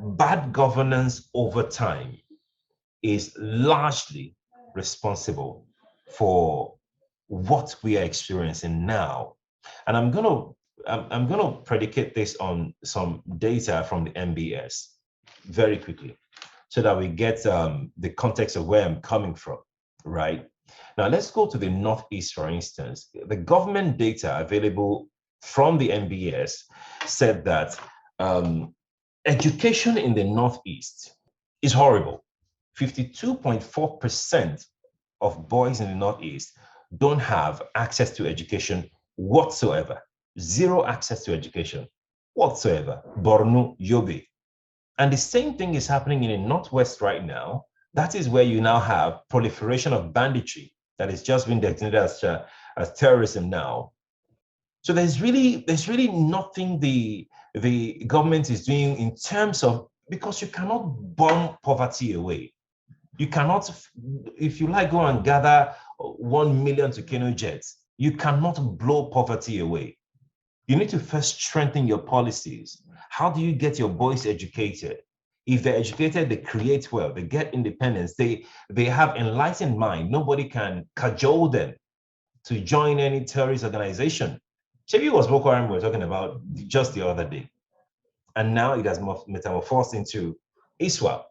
Bad governance over time is largely responsible for what we are experiencing now. And I'm gonna predicate this on some data from the MBS very quickly, so that we get the context of where I'm coming from, right? Now let's go to the Northeast, for instance. The government data available from the MBS said that education in the Northeast is horrible. 52.4% of boys in the Northeast don't have access to education whatsoever. Zero access to education whatsoever. Borno, Yobe. And the same thing is happening in the Northwest right now. That is where you now have proliferation of banditry that is just being designated as terrorism now. So there's really nothing the government is doing in terms of, because you cannot bomb poverty away. You cannot, if you like, go and gather 1 million Tucano jets. You cannot blow poverty away. You need to first strengthen your policies. How do you get your boys educated? If they're educated, they create wealth, they get independence, they have enlightened mind. Nobody can cajole them to join any terrorist organization. Chebi was Boko Haram we were talking about just the other day. And now it has metamorphosed into ISWAP,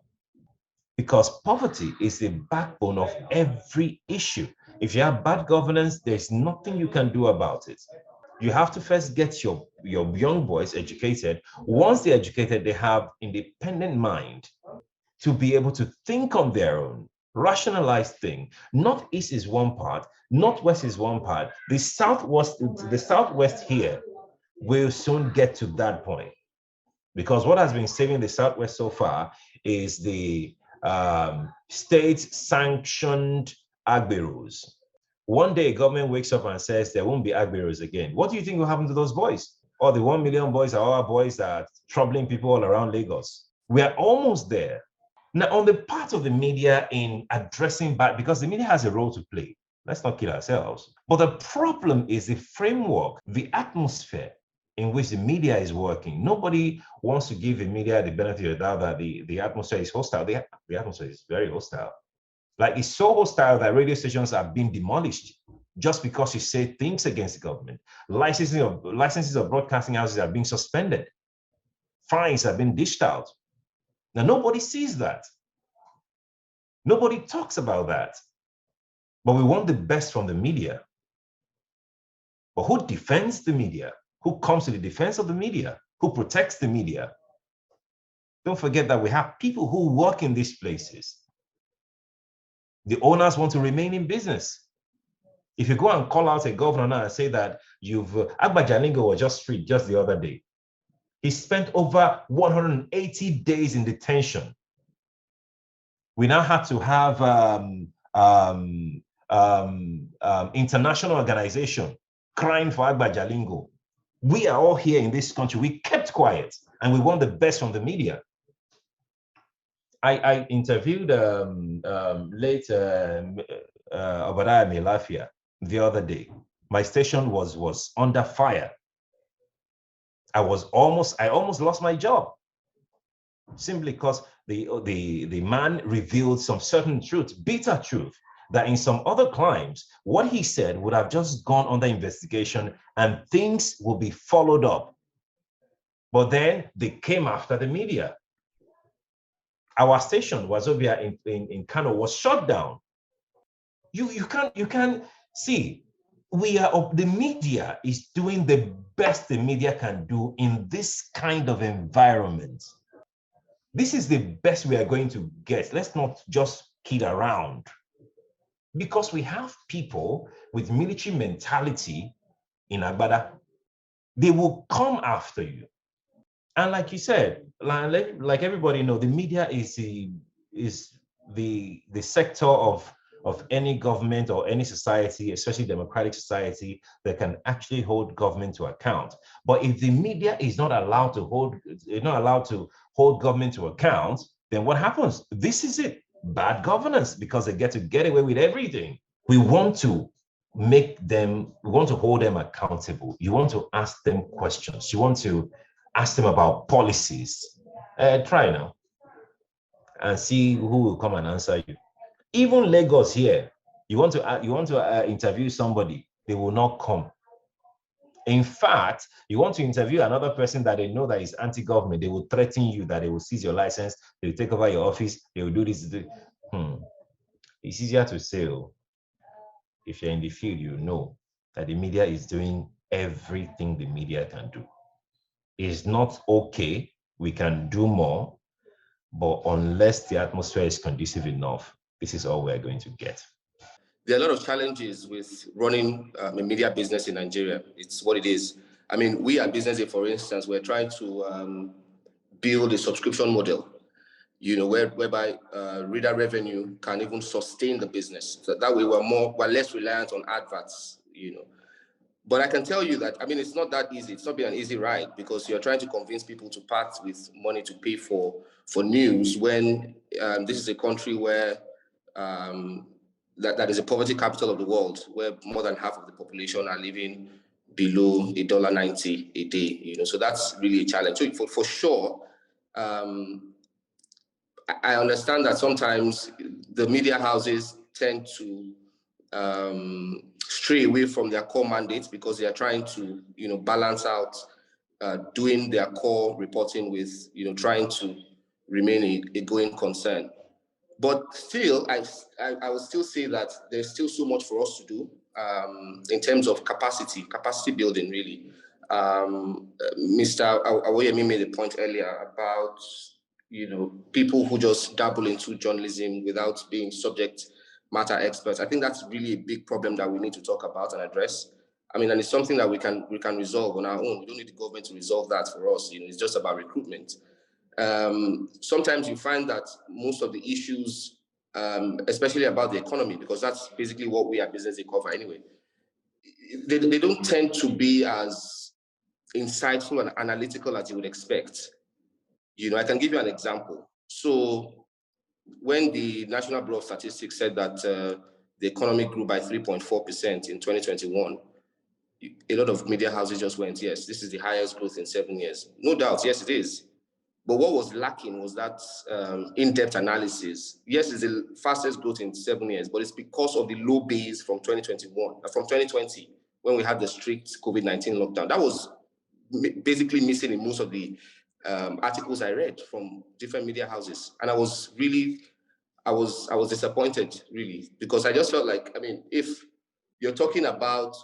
because poverty is the backbone of every issue. If you have bad governance, there's nothing you can do about it. You have to first get your young boys educated. Once they're educated, they have independent mind to be able to think on their own, rationalize things. Northeast is one part, Northwest is one part. The Southwest here will soon get to that point, because what has been saving the Southwest so far is the state-sanctioned agberos. One day, government wakes up and says there won't be agberos again. What do you think will happen to those boys? Or the 1 million boys are our boys that are troubling people all around Lagos. We are almost there. Now, on the part of the media in addressing bad, because the media has a role to play. Let's not kill ourselves. But the problem is the framework, the atmosphere in which the media is working. Nobody wants to give the media the benefit of the doubt that the atmosphere is hostile. The atmosphere is very hostile. Like, it's so hostile that radio stations are being demolished just because you say things against the government. Licenses of broadcasting houses are being suspended. Fines are being dished out. Now, nobody sees that. Nobody talks about that. But we want the best from the media. But who defends the media? Who comes to the defense of the media? Who protects the media? Don't forget that we have people who work in these places. The owners want to remain in business. If you go and call out a governor now and say that Agba Jalingo was just freed just the other day. He spent over 180 days in detention. We now have to have international organization crying for Agba Jalingo. We are all here in this country. We kept quiet, and we want the best from the media. I interviewed late Obadiah Melafia the other day. My station was under fire. I almost lost my job, simply because the man revealed some certain truth, bitter truth, that in some other crimes, what he said would have just gone under investigation and things will be followed up. But then they came after the media. Our station, Wazobia in Kano, was shut down. You can see, the media is doing the best the media can do in this kind of environment. This is the best we are going to get. Let's not just kid around, because we have people with military mentality in Agbada. They will come after you. And like you said, like everybody know, the media is the sector of any government or any society, especially democratic society, that can actually hold government to account. But if the media is not allowed to hold government to account, then what happens? This is it. Bad governance, because they get away with everything. We want to we want to hold them accountable. You want to ask them questions. You want to ask them about policies. Try now and see who will come and answer you. Even Lagos here, you want to interview somebody, they will not come. In fact, you want to interview another person that they know that is anti-government, they will threaten you that they will seize your license, they will take over your office, they will do this. It's easier to say, if you're in the field, you know that the media is doing everything the media can do. It's not okay, we can do more, but unless the atmosphere is conducive enough, this is all we're going to get. There are a lot of challenges with running a media business in Nigeria. It's what it is. I mean, we at Businessday, for instance, we're trying to build a subscription model, whereby reader revenue can even sustain the business. So that way we're less reliant on adverts, But I can tell you that, I mean, it's not that easy. It's not been an easy ride because you're trying to convince people to part with money to pay for news when this is a country where that is a poverty capital of the world, where more than half of the population are living below $1.90 a day. So that's really a challenge. So for sure, I understand that sometimes the media houses tend to stray away from their core mandates because they are trying to, balance out doing their core reporting with, trying to remain a going concern. But still, I would still say that there's still so much for us to do in terms of capacity building, really. Mr. Awoyemi made a point earlier about, people who just dabble into journalism without being subject matter experts. I think that's really a big problem that we need to talk about and address. I mean, and it's something that we can resolve on our own. We don't need the government to resolve that for us. It's just about recruitment. Sometimes you find that most of the issues, especially about the economy, because that's basically what we at Businessday cover anyway, they don't tend to be as insightful and analytical as you would expect. I can give you an example. So when the National Bureau of Statistics said that the economy grew by 3.4% in 2021, a lot of media houses just went, yes, this is the highest growth in 7 years. No doubt, yes, it is. But what was lacking was that in-depth analysis. Yes, it's the fastest growth in 7 years, but it's because of the low base from 2020, when we had the strict COVID-19 lockdown. That was basically missing in most of the articles I read from different media houses. And I was disappointed, really, because I just felt like, I mean, if you're talking about,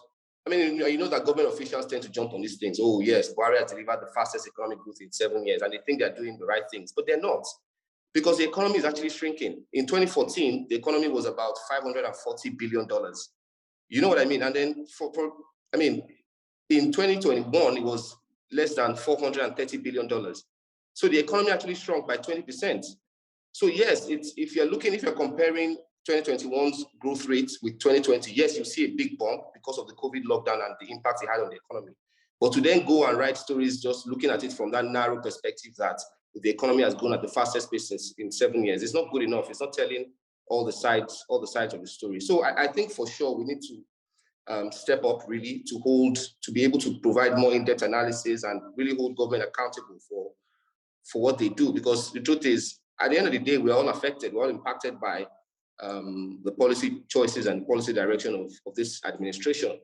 I mean, that government officials tend to jump on these things. Oh, yes, Buhari has delivered the fastest economic growth in 7 years, and they think they're doing the right things, but they're not, because the economy is actually shrinking. In 2014, the economy was about $540 billion. You know what I mean? And then in 2021, it was less than $430 billion. So the economy actually shrunk by 20%. So yes, if you're comparing 2021's growth rates with 2020, yes, you see a big bump because of the COVID lockdown and the impact it had on the economy. But to then go and write stories just looking at it from that narrow perspective that the economy has grown at the fastest pace in 7 years, it's not good enough. It's not telling all the sides of the story. So I think for sure we need to step up really to be able to provide more in-depth analysis and really hold government accountable for what they do. Because the truth is, at the end of the day, we're all affected, we're all impacted by the policy choices and policy direction of this administration.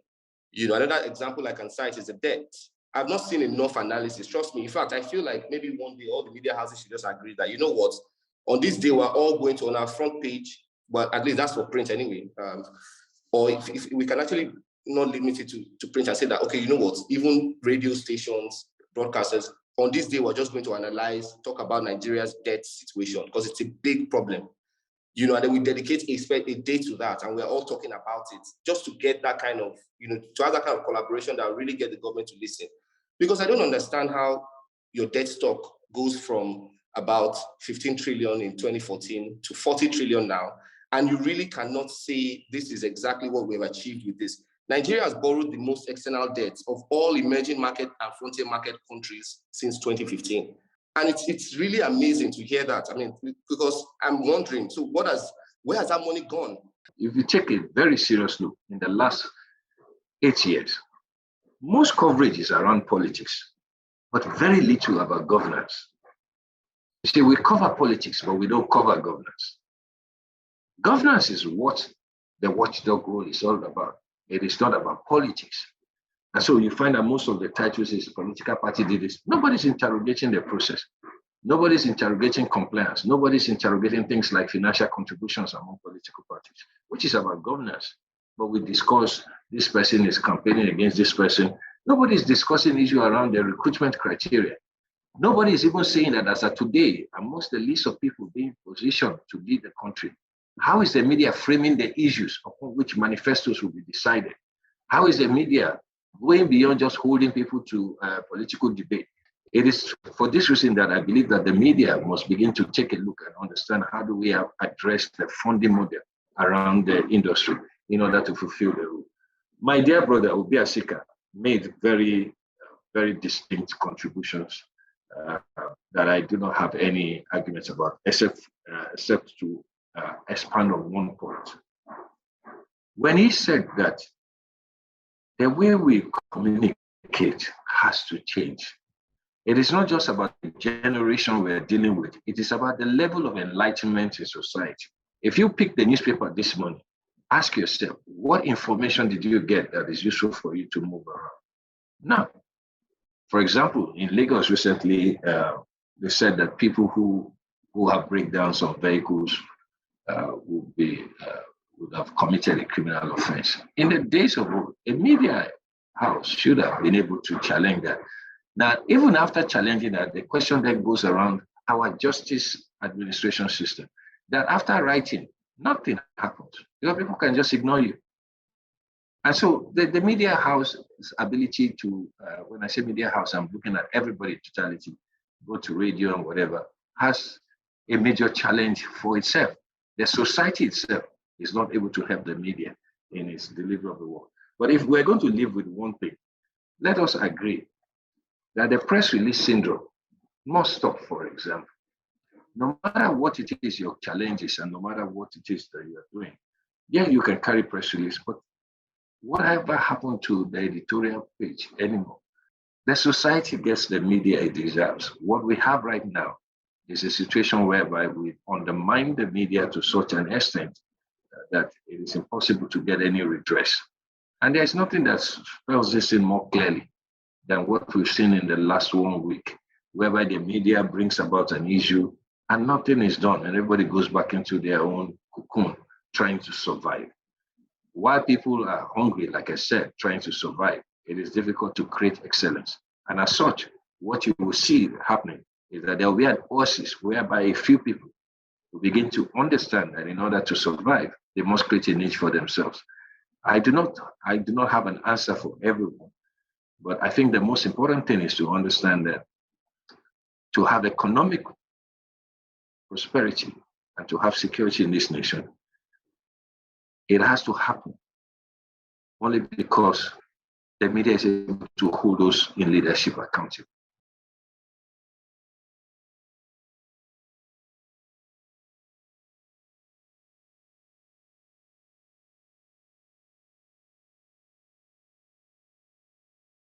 Another example I can cite is the debt. I've not seen enough analysis, trust me. In fact, I feel like maybe one day all the media houses should just agree that, you know what, on this day, we're all going to, on our front page, but at least that's for print anyway. Or if we can actually not limit it to print and say that, okay, you know what, even radio stations, broadcasters, on this day, we're just going to talk about Nigeria's debt situation, because it's a big problem. And then we dedicate a day to that, and we're all talking about it, just to get that kind of, to have that kind of collaboration that will really get the government to listen. Because I don't understand how your debt stock goes from about 15 trillion in 2014 to 40 trillion now, and you really cannot say this is exactly what we've achieved with this. Nigeria has borrowed the most external debt of all emerging market and frontier market countries since 2015. And it's really amazing to hear that. I mean, because I'm wondering, so where has that money gone? If you take a very serious look in the last 8 years. Most coverage is around politics, but very little about governance. You see, we cover politics, but we don't cover governance. Governance is what the watchdog role is all about. It is not about politics. And so you find that most of the titles is political party did this. Nobody's interrogating the process. Nobody's interrogating compliance. Nobody's interrogating things like financial contributions among political parties, which is about governance. But we discuss this person is campaigning against this person. Nobody's discussing issue around the recruitment criteria. Nobody is even saying that as of today, amongst the list of people being positioned to lead the country, how is the media framing the issues upon which manifestos will be decided? How is the media going beyond just holding people to political debate? It is for this reason that I believe that the media must begin to take a look and understand how do we address the funding model around the industry in order to fulfill the role. My dear brother, Obi Asika, made very, very distinct contributions that I do not have any arguments about, except to expand on one point. When he said that the way we communicate has to change, it is not just about the generation we're dealing with, it is about the level of enlightenment in society. If you pick the newspaper this morning, ask yourself, what information did you get that is useful for you to move around? Now, for example, in Lagos recently, they said that people who have breakdowns of vehicles would have committed a criminal offense. In the days of old, a media house should have been able to challenge that. Now, even after challenging that, the question then goes around our justice administration system, that after writing, nothing happens. People can just ignore you. And so the media house's ability to, when I say media house, I'm looking at everybody in totality, go to radio and whatever, has a major challenge for itself. The society itself is not able to help the media in its delivery of the work. But if we're going to live with one thing, let us agree that the press release syndrome must stop, for example. No matter what it is, your challenges, and no matter what it is that you are doing, yeah, you can carry press release, but whatever happened to the editorial page anymore? The society gets the media it deserves. What we have right now is a situation whereby we undermine the media to such an extent that it is impossible to get any redress. And there's nothing that spells this in more clearly than what we've seen in the last 1 week, whereby the media brings about an issue and nothing is done, and everybody goes back into their own cocoon trying to survive. While people are hungry, like I said, trying to survive, it is difficult to create excellence. And as such, what you will see happening is that there will be an oasis whereby a few people will begin to understand that in order to survive, they must create a niche for themselves. I do not have an answer for everyone, but I think the most important thing is to understand that to have economic prosperity and to have security in this nation, it has to happen only because the media is able to hold those in leadership accountable.